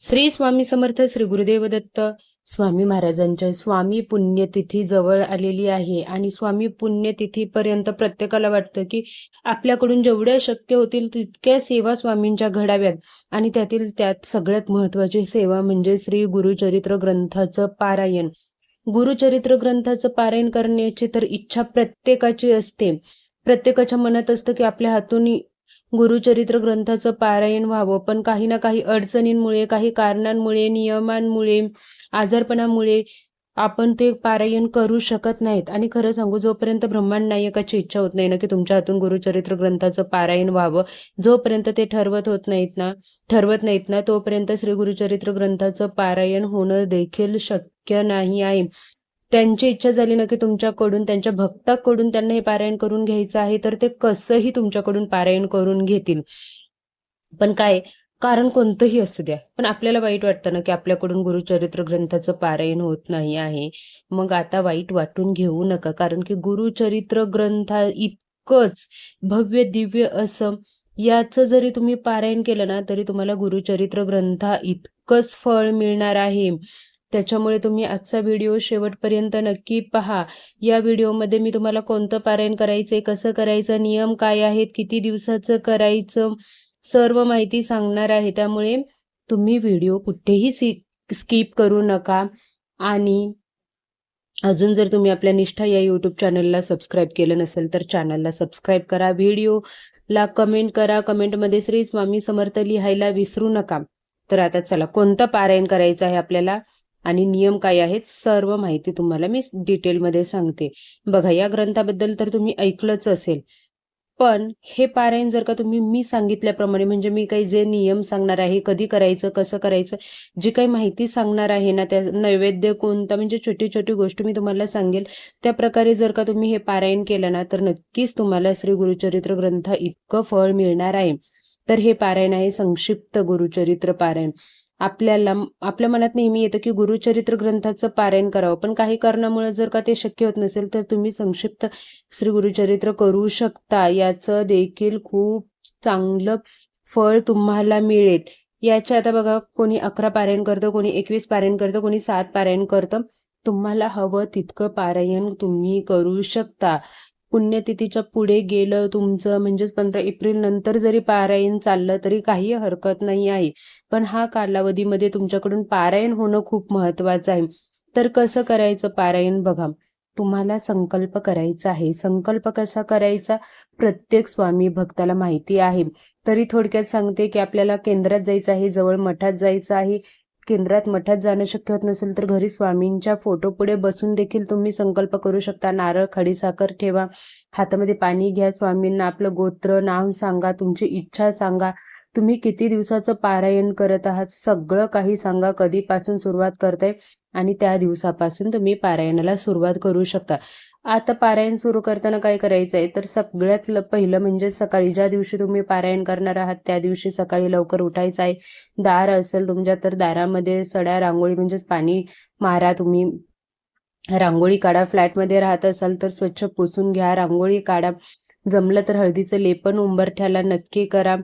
श्री स्वामी समर्थ. श्री गुरुदेव दत्त. स्वामी महाराजांच्या स्वामी पुण्यतिथी जवळ आलेली आहे आणि स्वामी पुण्यतिथीपर्यंत प्रत्येकाला वाटतं की आपल्याकडून जेवढ्या शक्य होतील तितक्या सेवा स्वामींच्या घडाव्यात आणि त्यात सगळ्यात महत्वाची सेवा म्हणजे श्री गुरुचरित्र ग्रंथाचं पारायण. गुरुचरित्र ग्रंथाचं पारायण करण्याची तर इच्छा प्रत्येकाची असते. प्रत्येकाच्या मनात असतं की आपल्या हातून गुरुचरित्र ग्रंथाचं पारायण व्हावं, पण काही ना काही अडचणींमुळे, काही कारणांमुळे, नियमांमुळे, आजारपणामुळे आपण ते पारायण करू शकत नाहीत. आणि खरं सांगू, जोपर्यंत ब्रह्मांड नायकाची इच्छा होत नाही ना की तुमच्या हातून गुरुचरित्र ग्रंथाचं पारायण व्हावं, जोपर्यंत ते ठरवत नाहीत ना तोपर्यंत श्री गुरुचरित्र ग्रंथाचं पारायण होणं देखील शक्य नाही आहे. त्यांची इच्छा झाली ना की तुमच्याकडून, त्यांच्या भक्ताकडून त्यांना हे पारायण करून घ्यायचं आहे, तर ते कसंही तुमच्याकडून पारायण करून घेतील. पण काय, कारण कोणतंही असू द्या, पण आपल्याला वाईट वाटतं ना की आपल्याकडून गुरुचरित्र ग्रंथाचं पारायण होत नाही आहे. मग आता वाईट वाटून घेऊ नका, कारण की गुरुचरित्र ग्रंथा इतकंच भव्य दिव्य असं याचं जरी तुम्ही पारायण केलं ना तरी तुम्हाला गुरुचरित्र ग्रंथा इतकंच फळ मिळणार आहे. त्याच्यामुळे तुम्ही आजचा व्हिडिओ शेवटपर्यंत नक्की पहा. या व्हिडिओमध्ये मी तुम्हाला कोणतं पारायण करायचंय, कसं करायचं, नियम काय आहेत, किती दिवसाचं करायचं, सर्व माहिती सांगणार आहे. त्यामुळे तुम्ही व्हिडिओ कुठेही स्किप करू नका. आणि अजून जर तुम्ही आपल्या निष्ठा या यूट्यूब चॅनलला सबस्क्राईब केलं नसेल तर चॅनलला सबस्क्राईब करा. व्हिडिओला कमेंट करा. कमेंटमध्ये श्री स्वामी समर्थ लिहायला विसरू नका. तर आता चला, कोणतं पारायण करायचं आहे आपल्याला आणि नियम काय आहेत, सर्व माहिती तुम्हाला मी डिटेलमध्ये सांगते. बघा, या ग्रंथाबद्दल तर तुम्ही ऐकलंच असेल, पण हे पारायण जर का तुम्ही मी सांगितल्याप्रमाणे, म्हणजे मी काही जे नियम सांगणार आहे, कधी करायचं, कसं करायचं, जी काही माहिती सांगणार आहे ना, त्या नैवेद्य कोणता, म्हणजे छोटी छोटी गोष्ट मी तुम्हाला सांगेल, त्या प्रकारे जर का तुम्ही हे पारायण केलं ना तर नक्कीच तुम्हाला श्री गुरुचरित्र ग्रंथ इतकं फळ मिळणार आहे. तर हे पारायण आहे संक्षिप्त गुरुचरित्र पारायण. आपल्या मनात नेहमी येतं की गुरुचरित्र ग्रंथाचं पारायण करावं, पण काही कारणामुळे जर का ते शक्य होत नसेल तर तुम्ही संक्षिप्त श्री गुरुचरित्र करू शकता. याचं देखील खूप चांगलं फळ तुम्हाला मिळेल. याच्या आता बघा, कोणी 11 पारायण करतं, कोणी 21 पारायण करतं, कोणी 7 पारायण करतं. तुम्हाला हवं तितकं पारायण तुम्ही करू शकता. पुण्यतिथीच्या पुढे गेलं तुमचं, म्हणजेच 15 एप्रिल नंतर जरी पारायण चाललं तरी काही हरकत नाही आहे. पण हा कालावधीमध्ये तुमच्याकडून पारायण होणं खूप महत्वाचं आहे. तर कसं करायचं पारायण, बघा, तुम्हाला संकल्प करायचा आहे. संकल्प कसा करायचा प्रत्येक स्वामी भक्ताला माहिती आहे, तरी थोडक्यात सांगते की आपल्याला केंद्रात जायचं आहे, जवळ मठात जायचं आहे. केंद्रात मठात जाणं शक्य होत नसेल तर घरी स्वामींच्या फोटो पुढे बसून देखील तुम्ही संकल्प करू शकता. नारळ, खडीसाखर ठेवा, हातामध्ये पाणी घ्या, स्वामींना आपलं गोत्र, नाव सांगा, तुमची इच्छा सांगा, तुम्ही किती दिवसाचं पारायण करत आहात, सगळं काही सांगा, कधीपासून सुरुवात करताय, आणि त्या दिवसापासून तुम्ही पारायणाला सुरुवात करू शकता. आता पारायण सुरू करताना काय करायचंय, तर सगळ्यात पहिलं म्हणजे सकाळी, ज्या दिवशी तुम्ही पारायण करणार आहात त्या दिवशी सकाळी लवकर उठायचं आहे. दार असेल तुमच्या तर दारामध्ये सड्या, रांगोळी म्हणजेच पाणी मारा, तुम्ही रांगोळी काढा. फ्लॅटमध्ये राहत असाल तर स्वच्छ पुसून घ्या, रांगोळी काढा. जमलं तर हळदीचं लेपन उंबरठ्याला नक्की करा.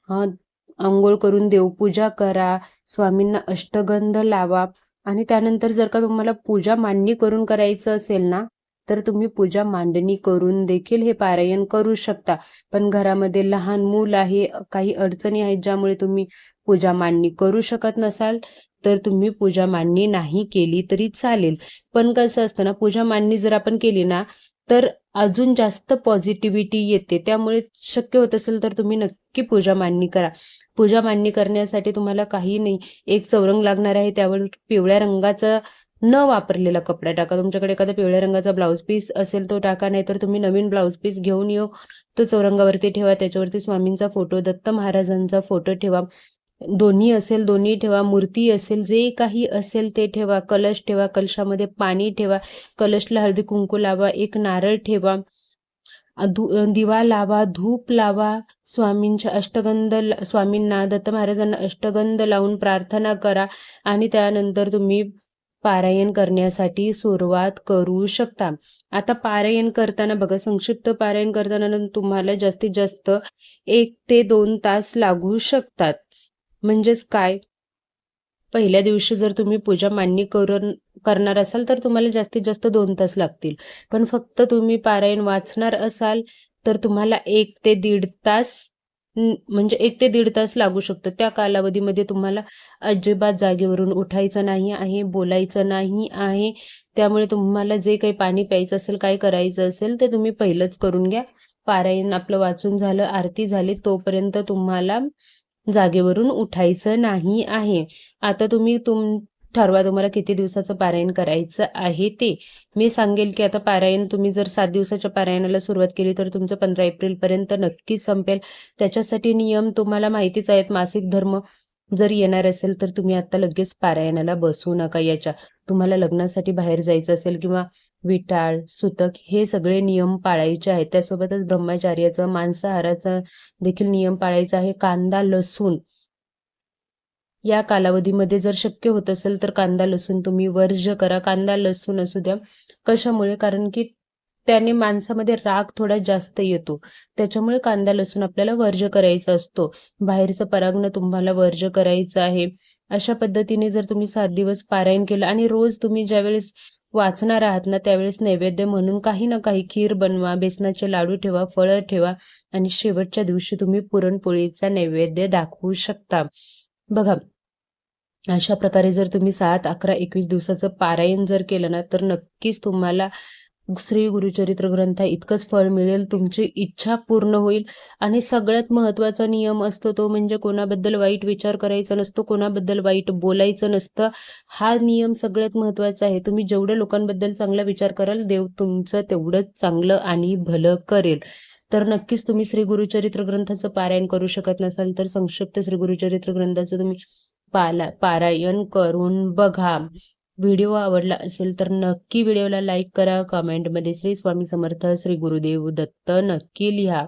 आंघोळ करून देवपूजा करा, स्वामींना अष्टगंध लावा. आणि त्यानंतर जर का तुम्हाला पूजा मांडणी करून करायचं असेल ना तर तुम्ही पूजा मांडणी करून देखील हे पारायण करू शकता. पण घरामध्ये लहान मूल आहे, काही अडचणी आहेत ज्यामुळे तुम्ही पूजा मांडणी करू शकत नसाल तर तुम्ही पूजा मांडणी नाही केली तरी चालेल. पण कसं असतं ना, पूजा मांडणी जर आपण केली ना तर अजून जास्त पॉझिटिव्हिटी येते. त्यामुळे शक्य होत असेल तर तुम्ही नक्की पूजा मांडणी करा. पूजा मांडणी करण्यासाठी तुम्हाला काही नाही, एक चौरंग लागणार आहे, त्यावर पिवळ्या रंगाचा न वापरलेला कपडा टाका. तुमच्याकडे एखादा पिवळ्या रंगाचा ब्लाऊज पीस असेल तो टाका, नाहीतर तुम्ही नवीन ब्लाऊज पीस घेऊन येऊ, तो चौरंगावरती ठेवा. त्याच्यावरती स्वामींचा फोटो, दत्त महाराजांचा फोटो ठेवा. दोन्ही असेल दोन्ही ठेवा, मूर्ती असेल, जे काही असेल ते ठेवा. कलश ठेवा, कलशामध्ये पाणी ठेवा, कलशला हळदी कुंकू लावा, एक नारळ ठेवा, दिवा लावा, धूप लावा. स्वामींना, दत्त महाराजांना अष्टगंध लावून प्रार्थना करा आणि त्यानंतर तुम्ही पारायण करण्यासाठी सुरुवात करू शकता. आता पारायण करताना बघा, संक्षिप्त पारायण करताना तुम्हाला जास्तीत जास्त 1 ते 2 तास लागू शकतात. म्हणजेच काय, पहिल्या दिवशी जर तुम्ही पूजा मांडणी करणार असाल तर तुम्हाला जास्तीत जास्त 2 तास लागतील. पण फक्त तुम्ही पारायण वाचणार असाल तर तुम्हाला 1 ते 1.5 तास म्हणजे 1 ते 1.5 तास लागू शकतो. त्या कालावधीमध्ये तुम्हाला अजिबात जागेवरून उठायचं नाही आहे, बोलायचं नाही आहे. त्यामुळे तुम्हाला जे काही पाणी प्यायचं असेल, काय करायचं असेल ते तुम्ही पहिलंच करून घ्या. पारायण आपलं वाचून झालं, आरती झाली तोपर्यंत तुम्हाला जागेवरून उठायचं नाही आहे. आता तुम्ही ठरवा तुम्हाला किती दिवसाचं पारायण करायचं आहे ते. मी सांगेल की आता पारायण तुम्ही जर 7 दिवसाच्या पारायणाला सुरुवात केली तर तुमचं 15 एप्रिलपर्यंत नक्कीच संपेल. त्याच्यासाठी नियम तुम्हाला माहितीच आहेत. मासिक धर्म जर येणार असेल तर तुम्ही आता लगेच पारायणाला बसू नका याच्या. तुम्हाला लग्नासाठी बाहेर जायचं असेल किंवा विटाळ, सुतक हे सगळे नियम पाळायचे आहेत. त्यासोबतच ब्रह्मचार्याचं, मांसाहाराचा देखील नियम पाळायचा आहे. कांदा, लसूण या कालावधीमध्ये जर शक्य होत असेल तर कांदा, लसूण तुम्ही वर्ज्य करा. कांदा, लसूण असू द्या. कशामुळे? कारण की त्याने माणसामध्ये राग थोडा जास्त येतो. त्याच्यामुळे कांदा, लसूण आपल्याला वर्ज्य करायचा असतो. बाहेरचं पराग्न तुम्हाला वर्ज्य करायचं आहे. अशा पद्धतीने जर तुम्ही 7 दिवस पारायण केलं आणि रोज तुम्ही ज्यावेळेस वाचणार आहात ना त्यावेळेस नैवेद्य म्हणून काही ना काही खीर बनवा, बेसनाचे लाडू ठेवा, फळं ठेवा आणि शेवटच्या दिवशी तुम्ही पुरणपोळीचा नैवेद्य दाखवू शकता. बघा, अशा प्रकारे जर तुम्ही 7, 11, 21 दिवसाचं पारायण जर केलं ना तर नक्कीच तुम्हाला श्री गुरुचरित्र ग्रंथ इतकंच फळ मिळेल. तुमची इच्छा पूर्ण होईल. आणि सगळ्यात महत्त्वाचा नियम असतो तो म्हणजे कोणाबद्दल वाईट विचार करायचा नसतो, कोणाबद्दल वाईट बोलायचं नसतं. हा नियम सगळ्यात महत्त्वाचा आहे. तुम्ही जेवढ्या लोकांबद्दल चांगला विचार कराल देव तुमचं तेवढंच चांगलं आणि भलं करेल. तर नक्कीच तुम्ही श्री गुरुचरित्र ग्रंथाचं पारायण करू शकत नसाल तर संक्षिप्त श्री गुरुचरित्र ग्रंथाचं तुम्ही पारायण करून बघा. व्हिडिओ आवडला असेल तर नक्की व्हिडिओला लाईक करा. कमेंटमध्ये श्री स्वामी समर्थ, श्री गुरुदेव दत्त नक्की लिहा.